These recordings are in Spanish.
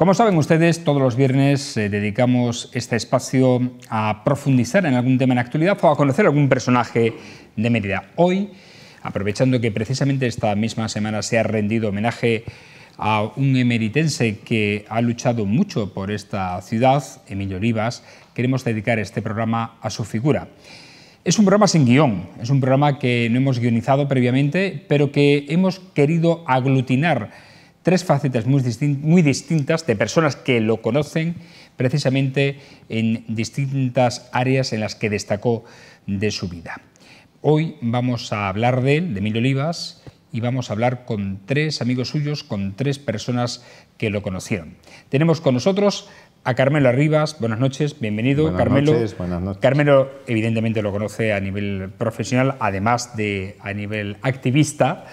Como saben ustedes, todos los viernes dedicamos este espacio a profundizar en algún tema en actualidad o a conocer algún personaje de Mérida. Hoy, aprovechando que precisamente esta misma semana se ha rendido homenaje a un emeritense que ha luchado mucho por esta ciudad, Emilio Olivas, queremos dedicar este programa a su figura. Es un programa sin guión, es un programa que no hemos guionizado previamente, pero que hemos querido aglutinar tres facetas muy distintas de personas que lo conocen precisamente en distintas áreas en las que destacó de su vida. Hoy vamos a hablar de él, de Emilio Olivas, y vamos a hablar con tres amigos suyos, con tres personas que lo conocieron. Tenemos con nosotros a Carmelo Arribas. Buenas noches, bienvenido. Buenas Carmelo. noches, buenas noches. Carmelo evidentemente lo conoce a nivel profesional, además de a nivel activista,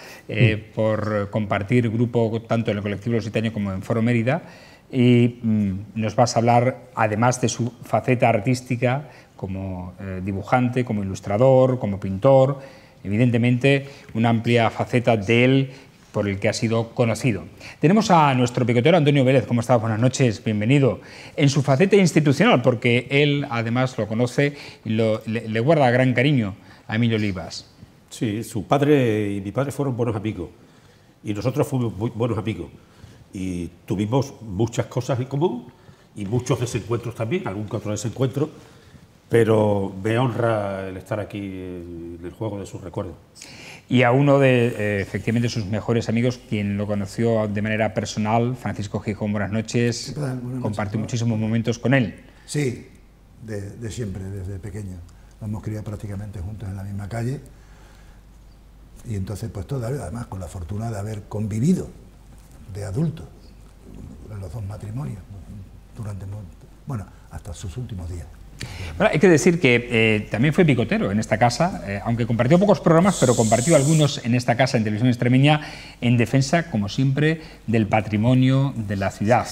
por compartir grupo tanto en el Colectivo Lusitania como en Foro Mérida, y nos vas a hablar, además de su faceta artística, como dibujante, como ilustrador, como pintor, evidentemente una amplia faceta de él por el que ha sido conocido. Tenemos a nuestro picotero Antonio Vélez. ¿Cómo estás? Buenas noches, bienvenido. En su faceta institucional, porque él además lo conoce y le guarda gran cariño a Emilio Olivas. Sí, su padre y mi padre fueron buenos amigos y nosotros fuimos muy buenos amigos y tuvimos muchas cosas en común y muchos desencuentros también, algún que otro desencuentro, pero me honra el estar aquí en el juego de sus recuerdos. Y a uno de, efectivamente, sus mejores amigos, quien lo conoció de manera personal, Francisco Gijón. Buenas noches. Buenas noches. Compartió muchísimos momentos con él. Sí, de siempre, desde pequeño. Nos hemos criado prácticamente juntos en la misma calle. Y entonces, pues todavía, además, con la fortuna de haber convivido de adultos en los dos matrimonios durante, bueno, hasta sus últimos días. Bueno, hay que decir que también fue picotero en esta casa, aunque compartió pocos programas, pero compartió algunos en esta casa, en Televisión Extremeña, en defensa, como siempre, del patrimonio de la ciudad.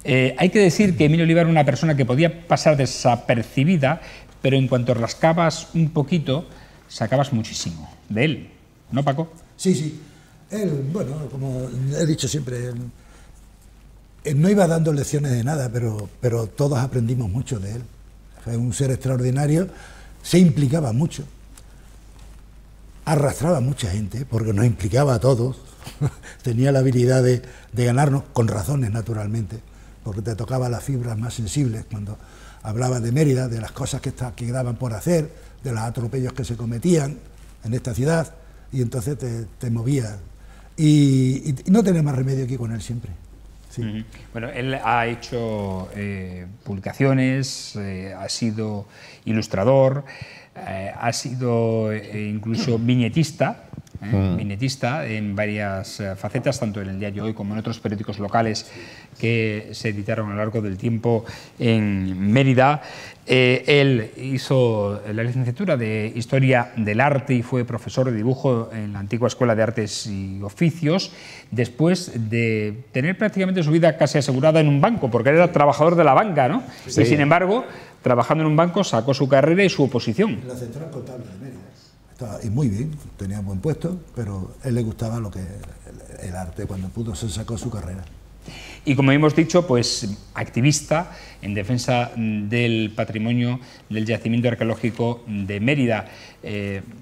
Hay que decir que Emilio Olivas era una persona que podía pasar desapercibida, pero en cuanto rascabas un poquito, sacabas muchísimo de él. ¿No, Paco? Sí, sí. Él, bueno, como he dicho siempre, él no iba dando lecciones de nada, pero todos aprendimos mucho de él. Fue un ser extraordinario, se implicaba mucho, arrastraba a mucha gente, porque nos implicaba a todos, tenía la habilidad de ganarnos, con razones naturalmente, porque te tocaba las fibras más sensibles cuando hablaba de Mérida, de las cosas que quedaban por hacer, de los atropellos que se cometían en esta ciudad, y entonces te movía. Y no tenía más remedio que ir con él siempre. Sí. Bueno, él ha hecho publicaciones, ha sido ilustrador, ha sido incluso viñetista, viñetista en varias facetas, tanto en el Diario Hoy como en otros periódicos locales que se editaron a lo largo del tiempo en Mérida. Él hizo la licenciatura de Historia del Arte y fue profesor de dibujo en la antigua Escuela de Artes y Oficios, después de tener prácticamente su vida casi asegurada en un banco, porque él era trabajador de la banca, ¿no? Sí. Y sin embargo, trabajando en un banco, sacó su carrera y su oposición. En la Central Contable de Mérida. Estaba, y muy bien, tenía un buen puesto, pero a él le gustaba lo que el arte. Cuando pudo, se sacó su carrera. Y como hemos dicho, pues activista en defensa del patrimonio del yacimiento arqueológico de Mérida.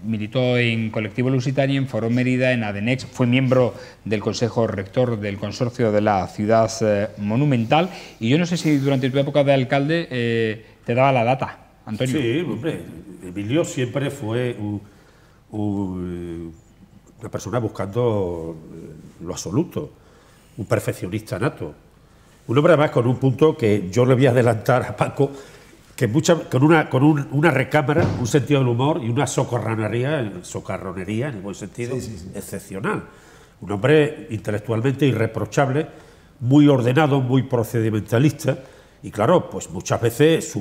Militó en Colectivo Lusitania, en Foro Mérida, en Adenex, fue miembro del Consejo Rector del Consorcio de la Ciudad Monumental. Y yo no sé si durante tu época de alcalde te daba la data, Antonio. Sí, hombre, Emilio siempre fue una persona buscando lo absoluto. Un perfeccionista nato. Un hombre además con un punto que yo le voy a adelantar a Paco, que con una recámara, un sentido del humor y una socarronería en el buen sentido, excepcional. Un hombre intelectualmente irreprochable, muy ordenado, muy procedimentalista, y claro, pues muchas veces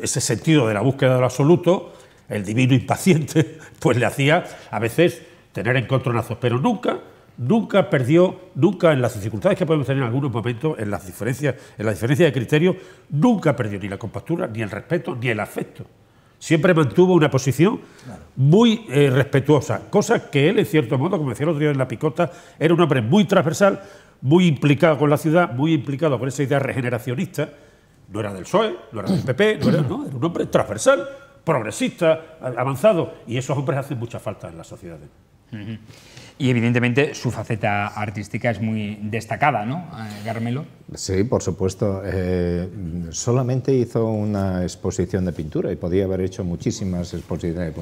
ese sentido de la búsqueda del absoluto, el divino impaciente, pues le hacía a veces tener encontronazos, pero nunca perdió, nunca en las dificultades que podemos tener en algunos momentos, en las diferencias de criterio, nunca perdió ni la compostura, ni el respeto, ni el afecto. Siempre mantuvo una posición muy respetuosa, cosa que él, en cierto modo, como decía el otro día en La Picota, era un hombre muy transversal, muy implicado con la ciudad, muy implicado con esa idea regeneracionista. No era del PSOE, no era del PP, era un hombre transversal, progresista, avanzado, y esos hombres hacen mucha falta en las sociedades. Y evidentemente su faceta artística es muy destacada, ¿no, Carmelo? Sí, por supuesto. Solamente hizo una exposición de pintura y podía haber hecho muchísimas exposiciones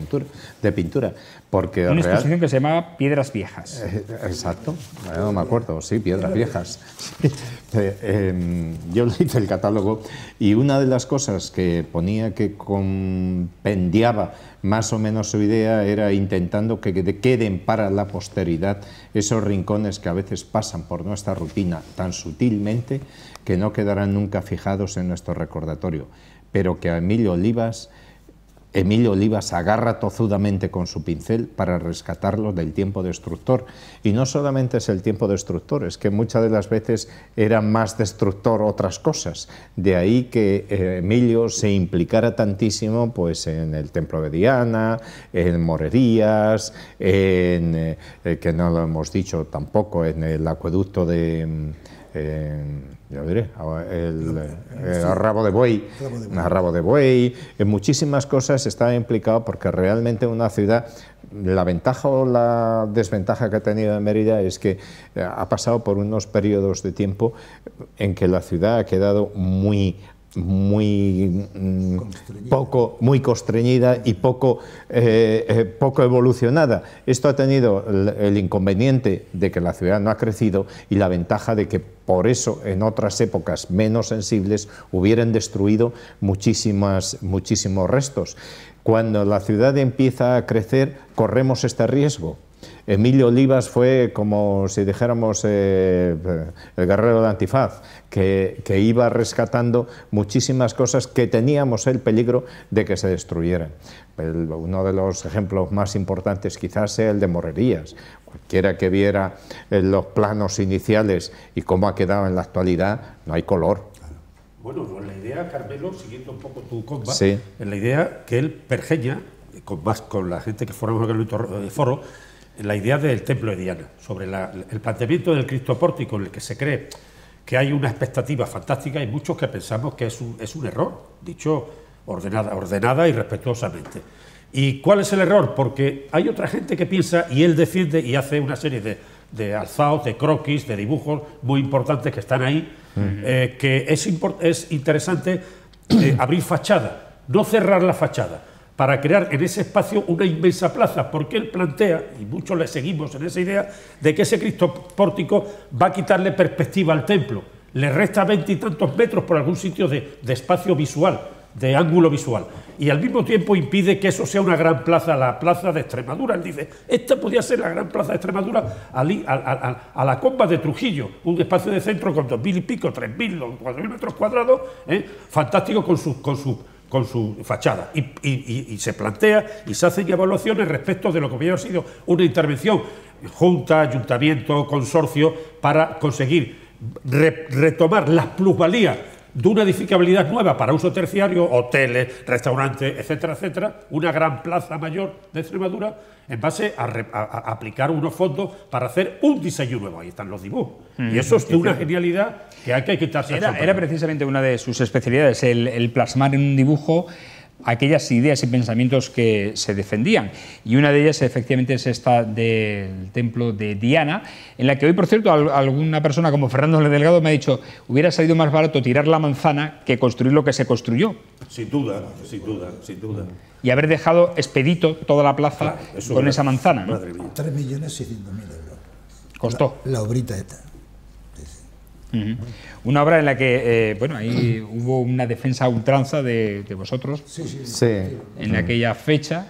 de pintura. Porque una exposición que se llamaba Piedras Viejas. Exacto, no me acuerdo, sí, Piedras Viejas. Yo le hice el catálogo y una de las cosas que ponía que compendiaba más o menos su idea era intentando que queden para la posteridad esos rincones que a veces pasan por nuestra rutina tan sutilmente que no quedarán nunca fijados en nuestro recordatorio, pero que a Emilio Olivas agarra tozudamente con su pincel para rescatarlo del tiempo destructor. Y no solamente es el tiempo destructor, es que muchas de las veces era más destructor otras cosas. De ahí que Emilio se implicara tantísimo pues, en el templo de Diana, en Morerías, que no lo hemos dicho tampoco, en el acueducto de... ya lo diré, el rabo de buey, en muchísimas cosas está implicado porque realmente una ciudad, la ventaja o la desventaja que ha tenido en Mérida es que ha pasado por unos periodos de tiempo en que la ciudad ha quedado muy constreñida y poco evolucionada. Esto ha tenido el inconveniente de que la ciudad no ha crecido y la ventaja de que por eso en otras épocas menos sensibles hubieran destruido muchísimos restos. Cuando la ciudad empieza a crecer, corremos este riesgo. Emilio Olivas fue como si dijéramos el guerrero de Antifaz, que iba rescatando muchísimas cosas que teníamos el peligro de que se destruyeran. Uno de los ejemplos más importantes quizás sea el de Morerías. Cualquiera que viera los planos iniciales y cómo ha quedado en la actualidad, no hay color. Bueno, pues la idea, Carmelo, siguiendo un poco tu comba, sí, es la idea que él pergeña, con la gente que formamos el foro, la idea del templo de Diana, sobre el planteamiento del Cristo pórtico, en el que se cree que hay una expectativa fantástica. Hay muchos que pensamos que es un error, dicho ordenada y respetuosamente. ¿Y cuál es el error? Porque hay otra gente que piensa, y él defiende y hace una serie de alzados, de croquis, de dibujos muy importantes que están ahí, que es interesante abrir fachada, no cerrar la fachada, para crear en ese espacio una inmensa plaza, porque él plantea, y muchos le seguimos en esa idea, de que ese Cristo pórtico va a quitarle perspectiva al templo, le resta 20 y tantos metros por algún sitio de espacio visual, de ángulo visual, y al mismo tiempo impide que eso sea una gran plaza, la plaza de Extremadura. Él dice, esta podría ser la gran plaza de Extremadura a la comba de Trujillo, un espacio de centro con 2.000 y pico, 3.000, 4.000 metros cuadrados, fantástico con su fachada, y se plantea y se hacen evaluaciones respecto de lo que hubiera sido una intervención, junta, ayuntamiento, consorcio, para conseguir retomar las plusvalías de una edificabilidad nueva para uso terciario, hoteles, restaurantes, etcétera, etcétera, una gran plaza mayor de Extremadura, en base a aplicar unos fondos para hacer un diseño nuevo. Ahí están los dibujos. Y eso es de una genialidad que hay que quitarse. Era precisamente una de sus especialidades, el plasmar en un dibujo aquellas ideas y pensamientos que se defendían. Y una de ellas, efectivamente, es esta del templo de Diana, en la que hoy, por cierto, alguna persona como Fernando Delgado me ha dicho, hubiera salido más barato tirar la manzana que construir lo que se construyó. Sin duda, sin duda, sin duda. Y haber dejado expedito toda la plaza con esa manzana, ¿no? 3.600.000 euros. Costó. La obrita esta. Una obra en la que, bueno, ahí hubo una defensa a ultranza de vosotros, sí, en aquella fecha,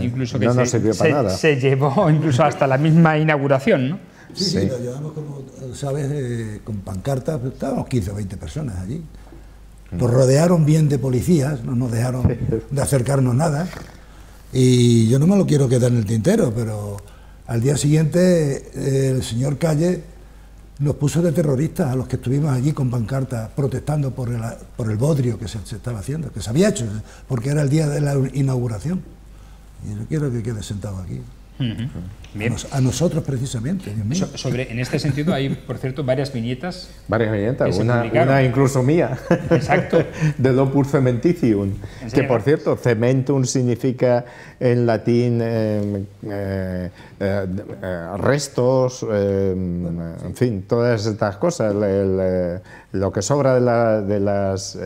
incluso que no sirvió para nada. Se llevó incluso hasta la misma inauguración, ¿no? Sí, lo llevamos, como sabes, con pancartas, estábamos 15 o 20 personas allí. Nos rodearon bien de policías, no nos dejaron de acercarnos nada, y yo no me lo quiero quedar en el tintero, pero al día siguiente el señor Calle nos puso de terroristas a los que estuvimos allí con pancartas protestando por el bodrio que se estaba haciendo, que se había hecho, porque era el día de la inauguración. Y no quiero que quede sentado aquí. Bien. A nosotros precisamente, Dios mío. En este sentido hay, por cierto, varias viñetas. Varias viñetas, que se una publicaron. incluso mía. Exacto. De Opus Cementitium, que Enséñanos. por cierto, cementum significa en latín restos, en fin, todas estas cosas, lo que sobra de las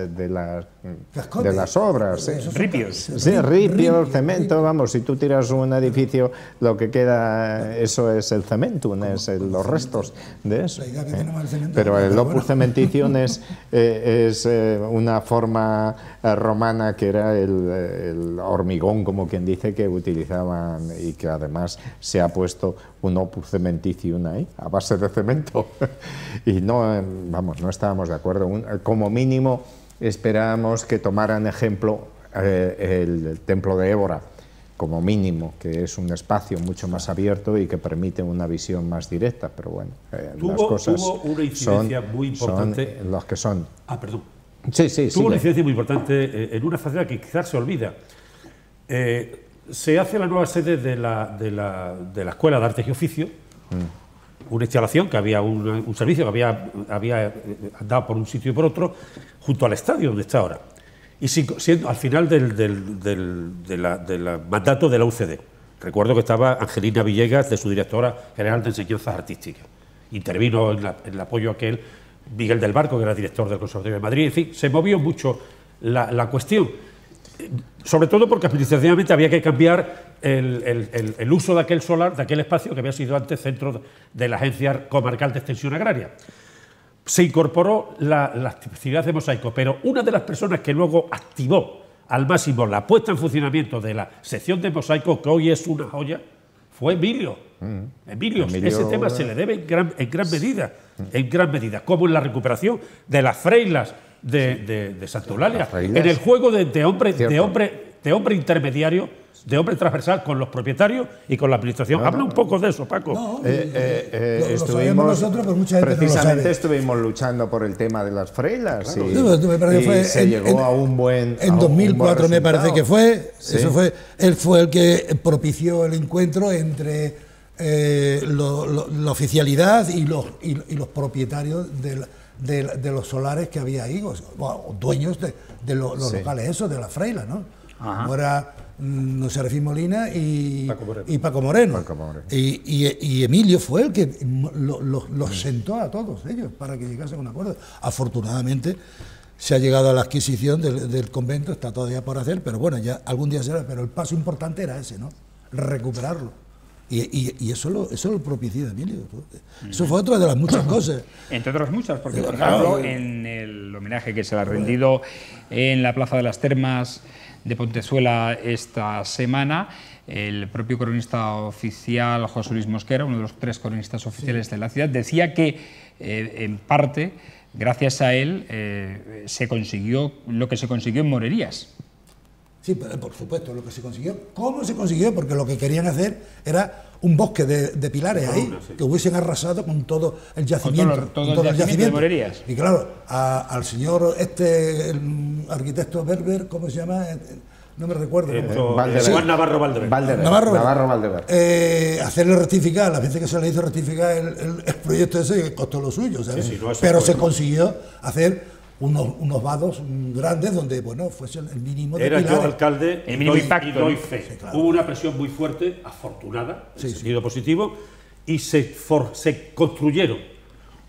obras. Sí. Ripios. Sí, ripio, cemento, vamos, si tú tiras un edificio, lo que queda, eso es el cementum, es los restos de eso. La idea que tenemos del cemento, Pero el pero Opus bueno. Cementitium es una forma romana que era el hormigón, como quien dice, que utilizaban y que además se ha puesto un Opus Cementitium ahí, a base de cemento. Y no, vamos, no estábamos de acuerdo. Como mínimo esperábamos que tomaran ejemplo el templo de Évora, como mínimo, que es un espacio mucho más abierto y que permite una visión más directa, pero bueno, las cosas tuvo una incidencia muy importante. son los que son. Ah, perdón. Sí, sí, Tuvo una sigue. incidencia muy importante en una faceta que quizás se olvida. Se hace la nueva sede de la Escuela de Artes y Oficios, una instalación que había un servicio que había andado por un sitio y por otro, junto al estadio donde está ahora. Y siendo al final del mandato de la UCD. Recuerdo que estaba Angelina Villegas, de su directora general de enseñanzas artísticas. Intervino en el apoyo a aquel Miguel del Barco, que era director del Conservatorio de Madrid. En fin, se movió mucho la cuestión. Sobre todo porque administrativamente había que cambiar el uso de aquel solar, de aquel espacio que había sido antes centro de la Agencia Comarcal de Extensión Agraria. Se incorporó la actividad de Mosaico, pero una de las personas que luego activó al máximo la puesta en funcionamiento de la sección de Mosaico, que hoy es una joya, fue Emilio. Emilio, ese tema se le debe en gran medida, como en la recuperación de las freilas de Santa Eulalia, en el juego de hombre intermediario, de hombre transversal con los propietarios y con la administración. Habla un poco de eso, Paco. No, lo sabemos nosotros, pero mucha gente no lo precisamente sabe. estuvimos luchando por el tema de las freilas, Claro. y, Me parece que y fue se llegó a un buen en 2004 me parece que fue. Sí. Él fue el que propició el encuentro entre la oficialidad y los propietarios de los solares que había ahí, o dueños de los Sí. locales esos, de la Freila, ¿no? Ajá. Como era Serafín Molina y Paco Moreno. Paco Moreno. Y Emilio fue el que los sentó a todos ellos para que llegasen a un acuerdo. Afortunadamente se ha llegado a la adquisición del convento, está todavía por hacer, pero bueno, ya algún día será. Pero el paso importante era ese, ¿no? Recuperarlo. Y eso lo propició Emilio. Eso fue otra de las muchas cosas. Entre otras muchas, porque por ejemplo, en el homenaje que se le ha rendido en la Plaza de las Termas de Pontezuela esta semana, el propio cronista oficial José Luis Mosquera, uno de los 3 cronistas oficiales de la ciudad, decía que en parte, gracias a él, se consiguió lo que se consiguió en Morerías. Sí, pero por supuesto, lo que se consiguió. ¿Cómo se consiguió? Porque lo que querían hacer era un bosque de pilares ahí, que hubiesen arrasado con todo el yacimiento. Todo el yacimiento de Morerías. Y claro, al señor el arquitecto Berber, ¿cómo se llama? No me recuerdo. Juan Navarro Valdever. Hacerle rectificar, las veces que se le hizo rectificar el proyecto ese, que costó lo suyo, ¿sabes? Sí, sí, no, eso pero fue, se ¿no? consiguió hacer unos vados grandes donde, bueno, fuese el mínimo de Era pilares. yo alcalde El y mínimo doy, impacto, y doy ¿no? fe. Sí, claro. Hubo una presión muy fuerte, afortunada, en sentido positivo, y se construyeron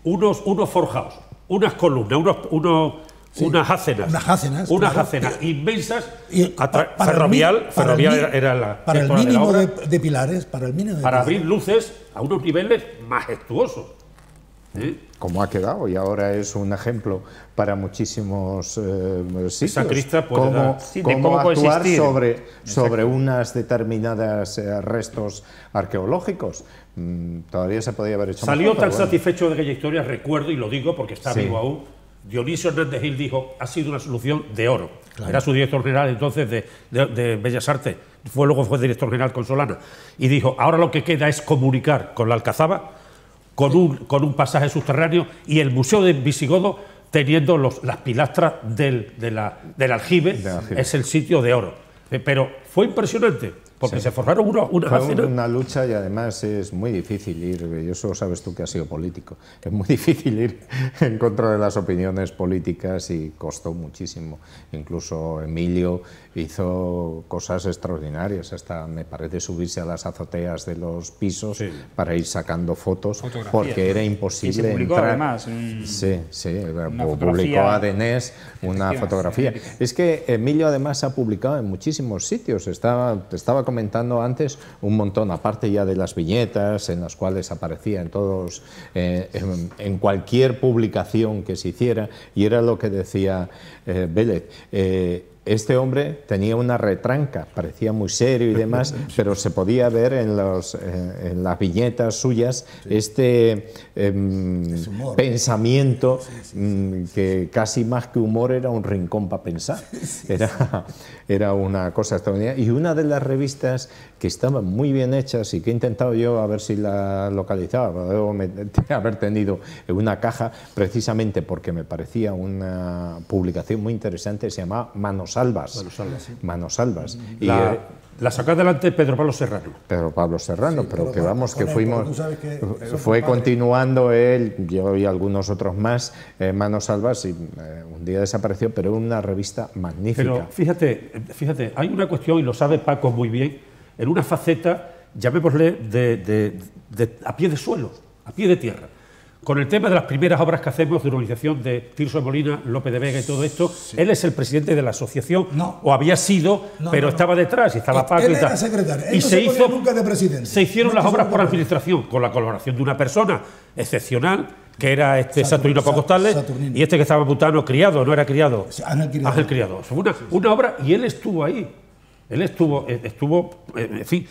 unos forjados, unas columnas, unas jácenas, Unas jácenas, claro. Inmensas. Y Ferrovial era la para el gestora de la mínimo obra, de pilares, para el mínimo de para pilares. abrir luces a unos niveles majestuosos. Como ha quedado, y ahora es un ejemplo para muchísimos sitios. Esa crista puede dar. Sí, de cómo cómo actuar coexistir. sobre unas determinadas restos arqueológicos. Todavía se podía haber hecho Salió mejor, tan pero bueno. satisfecho de aquella historia, recuerdo, y lo digo porque está Sí. vivo aún, Dionisio Hernández Gil dijo, ha sido una solución de oro. Claro. Era su director general entonces de Bellas Artes, luego fue director general con Solana, y dijo, ahora lo que queda es comunicar con la Alcazaba con un pasaje subterráneo, y el Museo de Visigodo teniendo las pilastras del aljibe, es el sitio de oro. Pero fue impresionante, porque se formaron fue una lucha, y además es muy difícil ir, y eso sabes tú que has sido político, es muy difícil ir en contra de las opiniones políticas, y costó muchísimo. Incluso Emilio hizo cosas extraordinarias, hasta me parece subirse a las azoteas de los pisos para ir sacando fotos, porque era imposible. Y se publicó entrar. Además publicó Adenés una fotografía. Es que Emilio además ha publicado en muchísimos sitios. Te estaba comentando antes un montón, aparte ya de las viñetas en las cuales aparecía en todos, en cualquier publicación que se hiciera, y era lo que decía Vélez. Este hombre tenía una retranca, parecía muy serio y demás, pero se podía ver en las viñetas suyas este pensamiento que casi más que humor era un rincón para pensar. Era una cosa extraordinaria. Y una de las revistas que estaban muy bien hechas y que he intentado yo a ver si la localizaba, debo haber tenido en una caja, precisamente porque me parecía una publicación muy interesante, se llamaba Manos Albas. Manos Albas. La sacó adelante Pedro Pablo Serrano. Pedro Pablo Serrano, pero que vamos, que fuimos... Fue continuando él, yo y algunos otros más, Manos Albas, y un día desapareció, pero una revista magnífica. Pero fíjate, hay una cuestión, y lo sabe Paco muy bien, en una faceta, llamémosle, a pie de suelo, a pie de tierra. Con el tema de las primeras obras que hacemos de urbanización de Tirso de Molina, López de Vega y todo esto, él es el presidente de la asociación, o había sido, pero estaba detrás, y estaba Paco y tal. Secretario. Y se hizo, nunca de presidente. Se hicieron las obras por administración, con la colaboración de una persona excepcional, que era Saturnino Pacostales, y este que estaba Butano, criado, no era criado, Ángel Criado. Fue una obra, y él estuvo ahí. Él estuvo, en fin,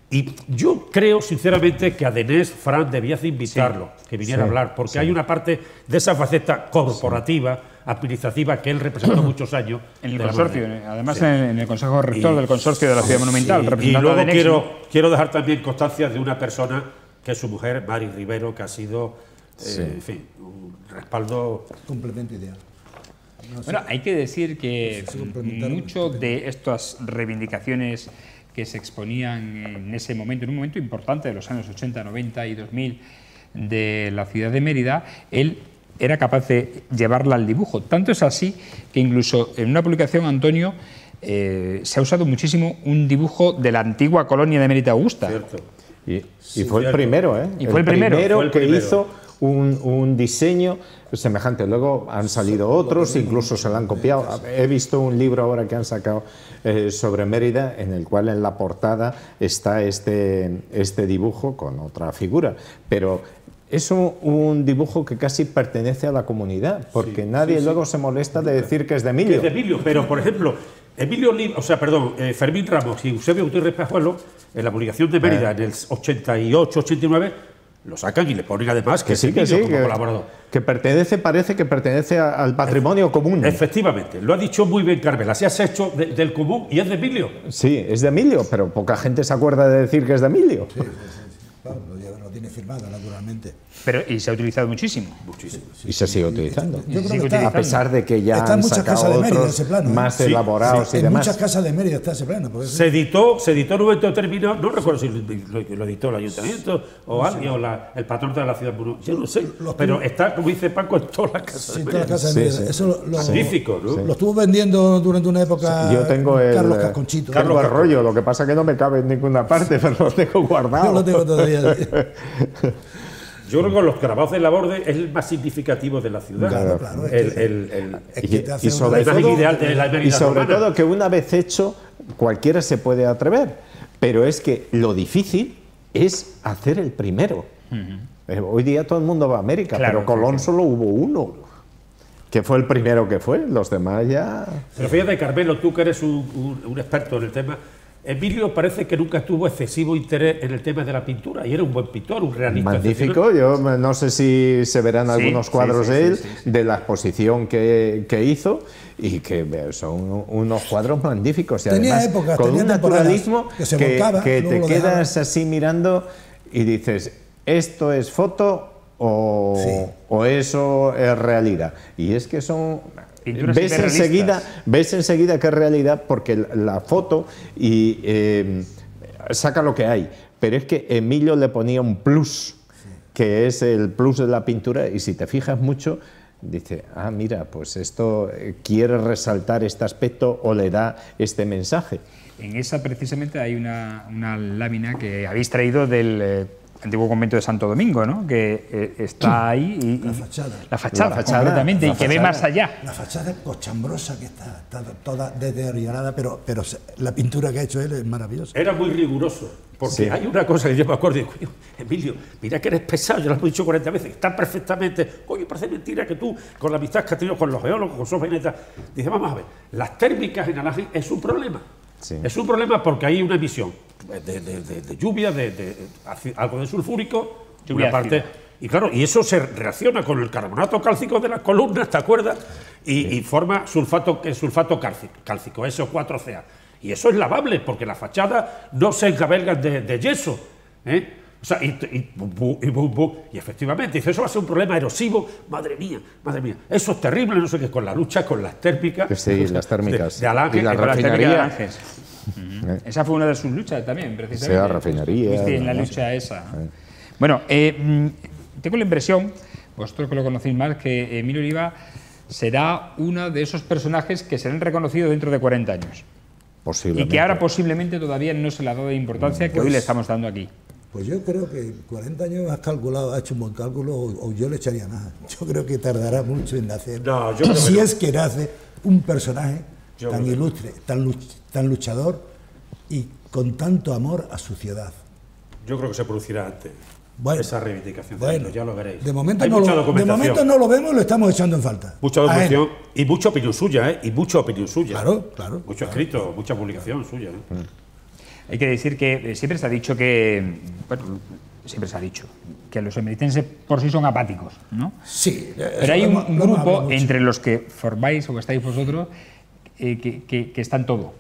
y yo creo sinceramente que a Adenés, Fran, debías de invitarlo, que viniera a hablar, porque hay una parte de esa faceta corporativa, administrativa, que él representó muchos años. En el consorcio, además en el Consejo Rector del Consorcio de la Ciudad Monumental. Y luego quiero dejar también constancia de una persona, que es su mujer, Mari Rivero, que ha sido, en fin, un respaldo... Complemento ideal. Bueno, hay que decir que mucho de estas reivindicaciones que se exponían en ese momento, en un momento importante de los años 80, 90 y 2000 de la ciudad de Mérida, él era capaz de llevarla al dibujo. Tanto es así que incluso en una publicación, Antonio, se ha usado muchísimo un dibujo de la antigua colonia de Mérida Augusta. Cierto. Y fue el primero, ¿eh? Y fue el primero que hizo un diseño semejante. Luego han salido otros, incluso se lo han copiado. He visto un libro ahora que han sacado sobre Mérida, en el cual en la portada está este dibujo con otra figura, pero es un dibujo que casi pertenece a la comunidad, porque nadie luego se molesta de decir que es de Emilio. Que es de Emilio, pero por ejemplo, Fermín Ramos y Eusebio Gutiérrez Pajuelo, en la publicación de Mérida en el 88, 89, lo sacan y le ponen además que sí, como colaborador. Que parece que pertenece al patrimonio común. Efectivamente, lo ha dicho muy bien Carmela, se ha hecho del común y es de Emilio. Sí, es de Emilio, pero poca gente se acuerda de decir que es de Emilio. Sí. Claro, lo tiene firmado, naturalmente. Y se ha utilizado muchísimo. Y se sigue utilizando. Yo creo que a pesar de que ya han sacado otros más elaborados y demás. En muchas casas de Mérida está ese plano. Se editó en un momento determinado, no recuerdo si lo editó el ayuntamiento o alguien, o el patrón de la ciudad, yo no sé, pero está, como dice Paco, en todas las casas de Mérida. Todas las casas de Mérida. Eso magnífico, ¿no? Lo estuvo vendiendo durante una época yo tengo Carlos Casconchito. Carlos Arroyo, lo que pasa es que no me cabe en ninguna parte, pero lo tengo guardado. Yo lo tengo todavía. Yo creo que los grabados de Laborde es el más significativo de la ciudad. Claro. Y sobre todo que una vez hecho, cualquiera se puede atrever. Pero es que lo difícil es hacer el primero. Hoy día todo el mundo va a América, pero Colón solo hubo uno, que fue el primero que fue. Los demás ya... Pero fíjate, Carmelo, tú que eres un experto en el tema, Emilio parece que nunca tuvo excesivo interés en el tema de la pintura, y era un buen pintor, un realista. Magnífico, yo no sé si se verán algunos cuadros de él, de la exposición que hizo, y que son unos cuadros magníficos, y tenía además épocas, con un naturalismo que te quedas así mirando y dices, ¿esto es foto o eso es realidad? Y es que son... Ves enseguida que es realidad, porque la foto saca lo que hay. Pero es que Emilio le ponía un plus, que es el plus de la pintura, y si te fijas mucho, dice, ah, mira, pues esto quiere resaltar este aspecto o le da este mensaje. En esa precisamente hay una lámina que habéis traído del antiguo convento de Santo Domingo, ¿no? Que está ahí. La fachada, completamente, y que ve más allá. La fachada es cochambrosa, que está toda deteriorada, pero la pintura que ha hecho él es maravillosa. Era muy riguroso, porque hay una cosa que yo me acuerdo, digo, Emilio, mira que eres pesado, yo lo he dicho 40 veces, está perfectamente, oye, parece mentira que tú, con la amistad que has tenido con los geólogos, con Sofía Veneta, dice, vamos a ver, las térmicas en Alange es un problema. Sí. Es un problema porque hay una emisión de lluvia, algo de sulfúrico, una parte, y claro, y eso se reacciona con el carbonato cálcico de las columnas, ¿te acuerdas? Y forma sulfato cálcico, SO4Ca. Y eso es lavable, porque las fachadas no se encabergan de yeso, ¿eh? O sea, y efectivamente, dice, eso va a ser un problema erosivo, madre mía, eso es terrible, no sé qué, con la lucha con las térmicas. Sí, las térmicas. De Alange, y la refinería. Esa fue una de sus luchas también, precisamente. Sí, la refinería. Sí, en la lucha esa. Bueno, tengo la impresión, vosotros que lo conocéis más, que Emilio Oliva será uno de esos personajes que serán reconocidos dentro de 40 años. Posiblemente. Y que ahora posiblemente todavía no se le ha dado de importancia que hoy le estamos dando aquí. Pues yo creo que 40 años has hecho un buen cálculo, o yo le echaría más. Yo creo que tardará mucho en nacer. No, yo creo que si no. es que nace un personaje tan ilustre, tan luchador y con tanto amor a su ciudad. Yo creo que se producirá antes. Bueno, esa reivindicación, ya lo veréis. De momento no lo vemos y lo estamos echando en falta. Mucha documentación y mucha opinión suya, ¿eh? Y mucha opinión suya. Claro. Mucho escrito, mucha publicación suya, ¿eh? Hay que decir que siempre se ha dicho que, bueno, que los emeritenses por sí son apáticos, ¿no? Sí. Pero hay un grupo entre los que formáis o que estáis vosotros que está en todo.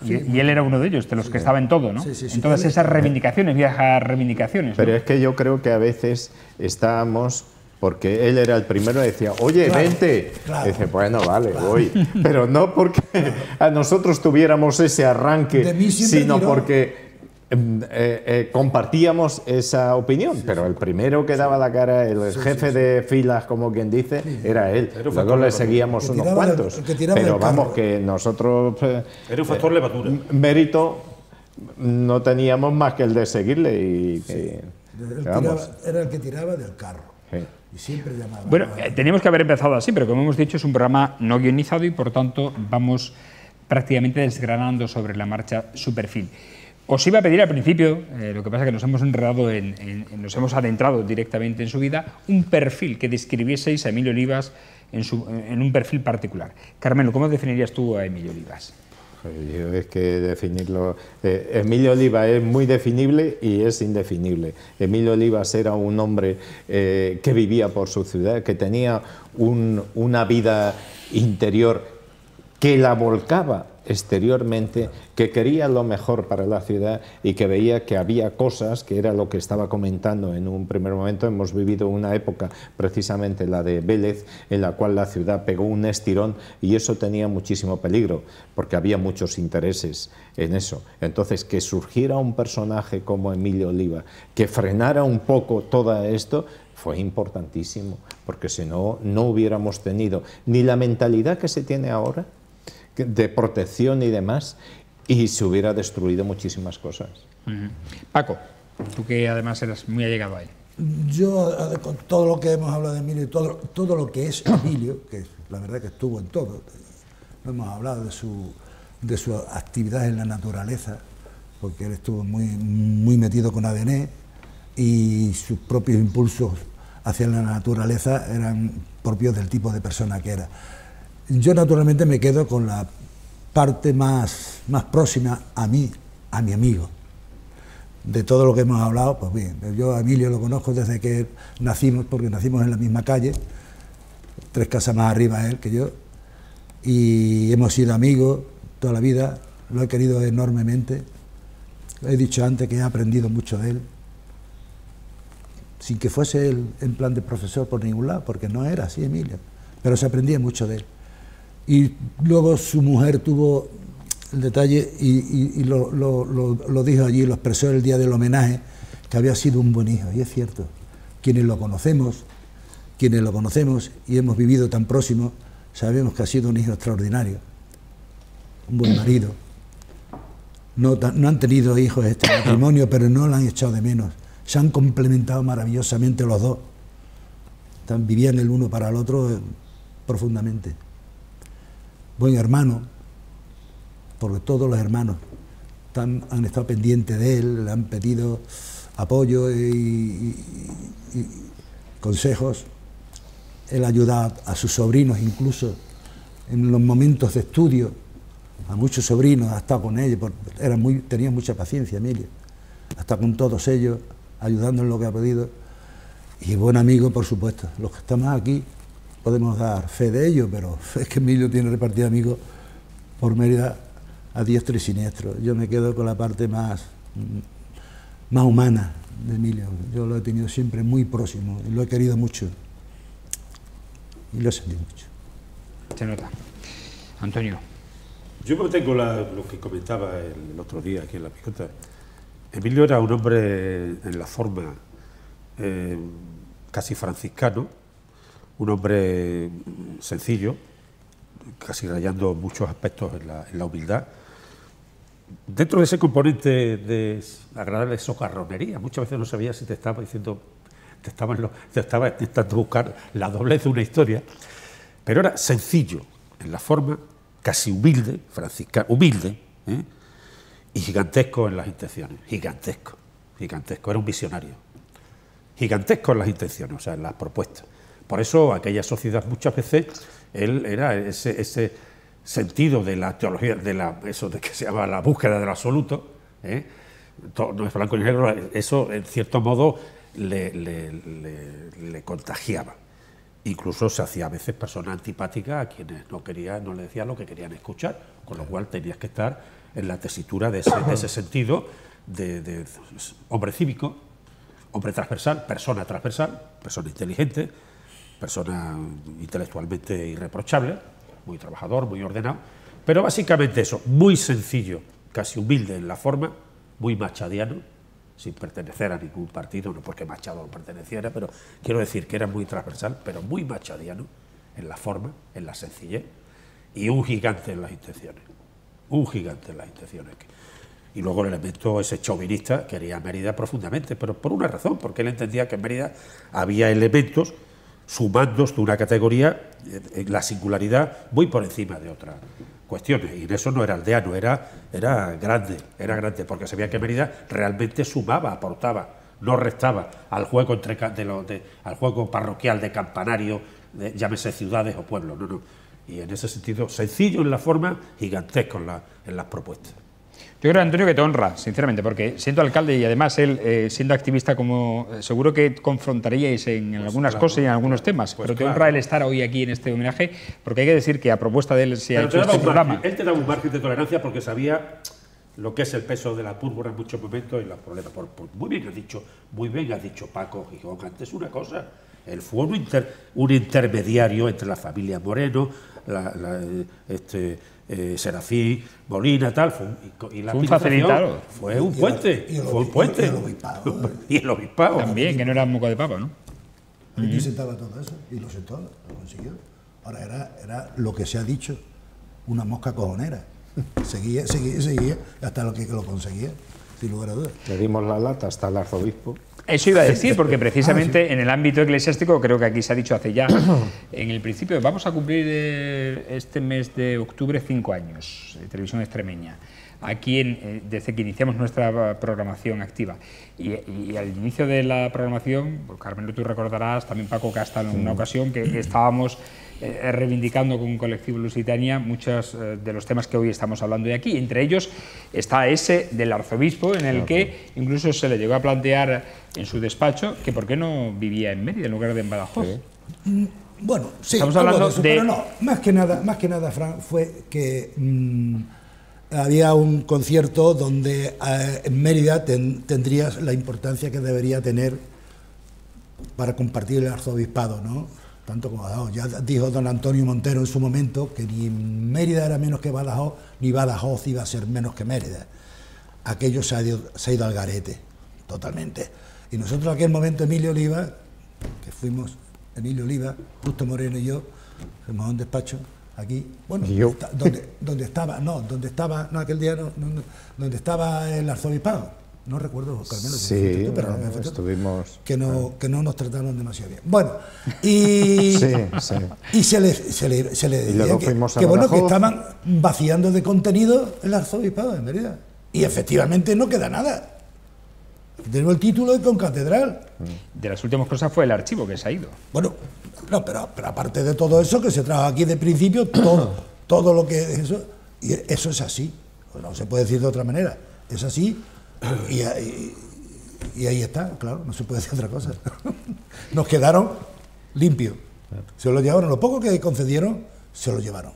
Y él era uno de ellos, de los que estaba en todo, ¿no? Sí. En todas esas reivindicaciones, viejas reivindicaciones, ¿no? Pero es que yo creo que a veces estábamos... Porque él era el primero y decía, oye, vente. Y dice, bueno, vale, voy. Pero no porque a nosotros tuviéramos ese arranque, sino porque compartíamos esa opinión. Pero el primero que daba la cara, el jefe de filas, como quien dice, era él. Luego le seguíamos unos cuantos. Pero vamos, que nosotros... Era un factor levadura. Mérito no teníamos más que el de seguirle. Y era el que tiraba del carro. Sí. Y siempre llamaba. Bueno, teníamos que haber empezado así, pero como hemos dicho, es un programa no guionizado y por tanto vamos prácticamente desgranando sobre la marcha su perfil. Os iba a pedir al principio, lo que pasa es que nos hemos enredado nos hemos adentrado directamente en su vida, un perfil que describieseis a Emilio Olivas en un perfil particular. Carmelo, ¿cómo definirías tú a Emilio Olivas? Es que definirlo... Emilio Olivas es muy definible y es indefinible. Emilio Olivas era un hombre que vivía por su ciudad, que tenía una vida interior que la volcaba exteriormente, que quería lo mejor para la ciudad y que veía que había cosas, que era lo que estaba comentando en un primer momento. Hemos vivido una época, precisamente la de Vélez, en la cual la ciudad pegó un estirón y eso tenía muchísimo peligro, porque había muchos intereses en eso. Entonces, que surgiera un personaje como Emilio Oliva, que frenara un poco todo esto, fue importantísimo, porque si no, no hubiéramos tenido ni la mentalidad que se tiene ahora, de protección y demás, y se hubiera destruido muchísimas cosas. Paco, tú que además eras muy allegado a él. Yo, con todo lo que hemos hablado de Emilio, todo lo que es Emilio, que la verdad que estuvo en todo, no hemos hablado de su actividad en la naturaleza, porque él estuvo muy metido con ADN y sus propios impulsos hacia la naturaleza eran propios del tipo de persona que era. Yo naturalmente me quedo con la parte más próxima a mí, a mi amigo. De todo lo que hemos hablado, pues bien, yo a Emilio lo conozco desde que nacimos, porque nacimos en la misma calle, 3 casas más arriba él que yo, y hemos sido amigos toda la vida, lo he querido enormemente. He dicho antes que he aprendido mucho de él, sin que fuese él en plan de profesor por ningún lado, porque no era así, Emilio, pero se aprendía mucho de él. Y luego su mujer tuvo el detalle y lo dijo allí, lo expresó el día del homenaje, que había sido un buen hijo, y es cierto. Quienes lo conocemos y hemos vivido tan próximos, sabemos que ha sido un hijo extraordinario, un buen marido. No han tenido hijos este matrimonio, pero no lo han echado de menos. Se han complementado maravillosamente los dos. Vivían el uno para el otro profundamente. Buen hermano, porque todos los hermanos han estado pendientes de él, le han pedido apoyo y consejos. Él ayuda a sus sobrinos, incluso en los momentos de estudio, a muchos sobrinos, ha estado con ellos, tenía mucha paciencia, Emilio, hasta con todos ellos, ayudando en lo que ha podido. Y buen amigo, por supuesto. Los que estamos aquí podemos dar fe de ello, pero es que Emilio tiene repartido amigos por Mérida a diestro y siniestro. Yo me quedo con la parte más humana de Emilio. Yo lo he tenido siempre muy próximo y lo he querido mucho. Y lo he sentido mucho. Se nota. Antonio. Yo mantengo lo que comentaba el otro día aquí en La Picota. Emilio era un hombre en la forma casi franciscano, un hombre sencillo, casi rayando muchos aspectos en la humildad. Dentro de ese componente de agradable socarronería, muchas veces no sabía si te estaba diciendo, te estaba intentando buscar la doblez de una historia, pero era sencillo en la forma, casi humilde, franciscano, humilde, y gigantesco en las intenciones, gigantesco, era un visionario, gigantesco en las intenciones, o sea, en las propuestas. Por eso aquella sociedad muchas veces, él era ese sentido de la teología, eso de que se llama la búsqueda del absoluto, no es blanco ni negro, eso en cierto modo le contagiaba. Incluso se hacía a veces persona antipática a quienes no le decían lo que querían escuchar, con lo cual tenías que estar en la tesitura de ese sentido de hombre cívico, hombre transversal, persona inteligente, persona intelectualmente irreprochable, muy trabajador, muy ordenado, pero básicamente eso, muy sencillo, casi humilde en la forma, muy machadiano, sin pertenecer a ningún partido, no porque Machado no perteneciera, pero quiero decir que era muy transversal, pero muy machadiano en la forma, en la sencillez, y un gigante en las intenciones, Y luego el elemento ese chauvinista quería Mérida profundamente, pero por una razón, porque él entendía que en Mérida había elementos sumandos de una categoría, la singularidad muy por encima de otras cuestiones, y en eso no era aldeano, era grande, porque sabía que Mérida realmente sumaba, aportaba, no restaba al juego al juego parroquial de campanario, llámese ciudades o pueblos, no. Y en ese sentido, sencillo en la forma, gigantesco en las propuestas. Yo creo, Antonio, que te honra, sinceramente, porque siendo alcalde y además él siendo activista, como seguro que confrontaríais en algunas cosas y en algunos temas, pero te honra el estar hoy aquí en este homenaje, porque hay que decir que a propuesta de él se ha hecho este programa. Él te daba un margen de tolerancia porque sabía lo que es el peso de la púrpura en muchos momentos y los problemas. Muy bien has dicho Paco Gijón, antes una cosa, él fue un intermediario entre la familia Moreno, Serafín, Molina, tal, y la fue un facilitador. Fue un puente. Y el obispado. Y el obispado. También, que no era moco de papa, ¿no? Aquí sentaba todo eso, y lo sentó, lo consiguió. Ahora era lo que se ha dicho, una mosca cojonera. Seguía, hasta lo que lo conseguía, sin lugar a dudas. Le dimos la lata hasta el arzobispo. Eso iba a decir, porque precisamente sí. En el ámbito eclesiástico, creo que aquí se ha dicho hace ya, en el principio, vamos a cumplir este mes de octubre 5 años de Televisión Extremeña, aquí desde que iniciamos nuestra programación activa. Y al inicio de la programación, pues, Carmelo, tú recordarás, también Paco, que hasta en una ocasión que estábamos reivindicando con un colectivo Lusitania muchos de los temas que hoy estamos hablando de aquí. Entre ellos está ese del arzobispo, en el que incluso se le llegó a plantear en su despacho que por qué no vivía en Mérida en lugar de en Badajoz. Bueno, sí, estamos hablando de eso, pero no, más que nada, Fran, fue que había un concierto donde en Mérida tendría la importancia que debería tener para compartir el arzobispado, ¿no? Tanto como Badajoz. Ya dijo don Antonio Montero en su momento que ni Mérida era menos que Badajoz, ni Badajoz iba a ser menos que Mérida. Aquello se ha ido al garete, totalmente. Y nosotros en aquel momento, Emilio Oliva, que fuimos, Emilio Oliva, Justo Moreno y yo, fuimos a un despacho aquí, bueno, donde estaba el arzobispado. No recuerdo, Carmelo, sí, tú, pero estuvimos... Que no nos trataron demasiado bien. Bueno, y, sí. Y se le decía que bueno, que estaban vaciando de contenido el arzobispado de Mérida. Y efectivamente no queda nada. Tenemos el título de concatedral. De las últimas cosas fue el archivo que se ha ido. Bueno, no, pero aparte de todo eso, que se trabaja aquí de principio, todo lo que es eso, y eso es así. No se puede decir de otra manera. Es así. Y ahí está, claro, no se puede decir otra cosa. Nos quedaron limpios. Se lo llevaron, lo poco que concedieron, se lo llevaron.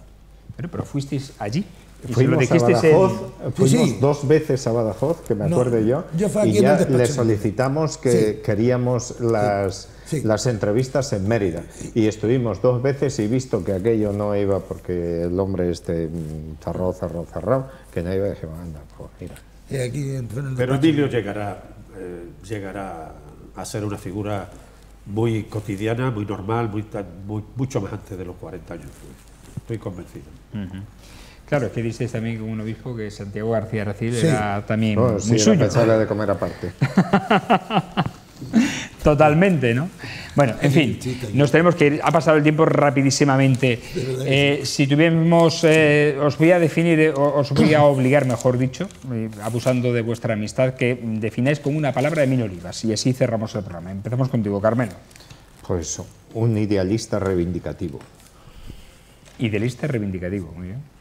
Pero fuisteis allí. Fuimos a Badajoz, fuimos 2 veces a Badajoz, que me acuerdo yo fui aquí y ya le solicitamos que queríamos las entrevistas en Mérida. Y estuvimos 2 veces y visto que aquello no iba, porque el hombre cerrado, que no iba, dijimos, anda, pues mira. Pero Emilio llegará a ser una figura muy cotidiana, muy normal, mucho más antes de los 40 años. Estoy convencido. Claro, es que dices también que un obispo que Santiago García Racil era también muy suyo. Era de comer aparte. Totalmente, ¿no? Bueno, en fin, nos tenemos que ir. Ha pasado el tiempo rapidísimamente. Si tuviéramos, os voy a definir, os voy a obligar, mejor dicho, abusando de vuestra amistad, que defináis con una palabra de Emilio Olivas, y así cerramos el programa. Empezamos contigo, Carmelo. Pues un idealista reivindicativo. Idealista reivindicativo, muy bien.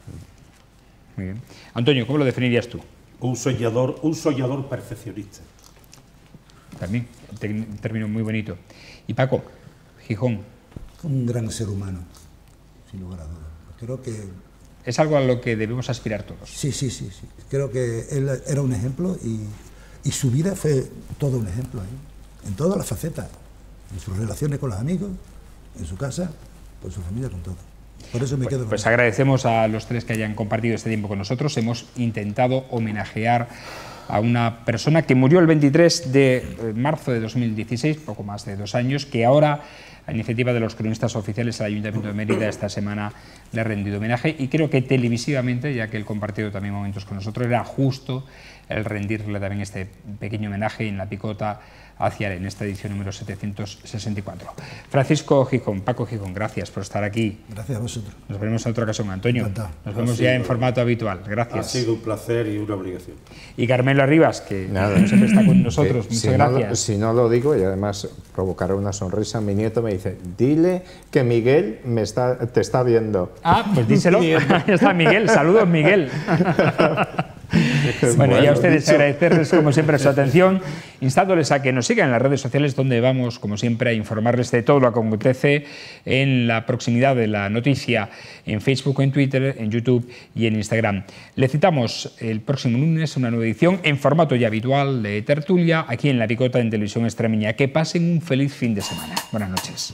Muy bien. Antonio, ¿cómo lo definirías tú? Un soñador perfeccionista. También, un término muy bonito. Y Paco, Gijón. Un gran ser humano, sin lugar a dudas. Creo que... Es algo a lo que debemos aspirar todos. Sí. Creo que él era un ejemplo y su vida fue todo un ejemplo, en todas las facetas. En sus relaciones con los amigos, en su casa, con su familia, con todo. Por eso me quedo. Pues agradecemos a los 3 que hayan compartido este tiempo con nosotros. Hemos intentado homenajear a una persona que murió el 23 de marzo de 2016, poco más de 2 años, que ahora, a iniciativa de los cronistas oficiales al Ayuntamiento de Mérida, esta semana le ha rendido homenaje, y creo que televisivamente, ya que él compartió también momentos con nosotros, era justo el rendirle también este pequeño homenaje en la Picota hacia él, en esta edición número 764. Francisco Gijón, Paco Gijón, gracias por estar aquí. Gracias a vosotros. Nos veremos en otra ocasión, Antonio. Encantado. Nos vemos ya en formato habitual. Gracias. Ha sido un placer y una obligación. Y Carmelo Arribas, que siempre está con nosotros. Muchas gracias. Si no lo digo, y además provocará una sonrisa, mi nieto me dice, dile que Miguel te está viendo. Ah, pues díselo. Ahí está Miguel. Saludos, Miguel. Bueno, y a ustedes agradecerles como siempre su atención, instándoles a que nos sigan en las redes sociales, donde vamos como siempre a informarles de todo lo que acontece en la proximidad de la noticia, en Facebook, en Twitter, en YouTube y en Instagram. Le citamos el próximo lunes una nueva edición en formato ya habitual de tertulia aquí en La Picota, en Televisión Extremeña. Que pasen un feliz fin de semana. Buenas noches.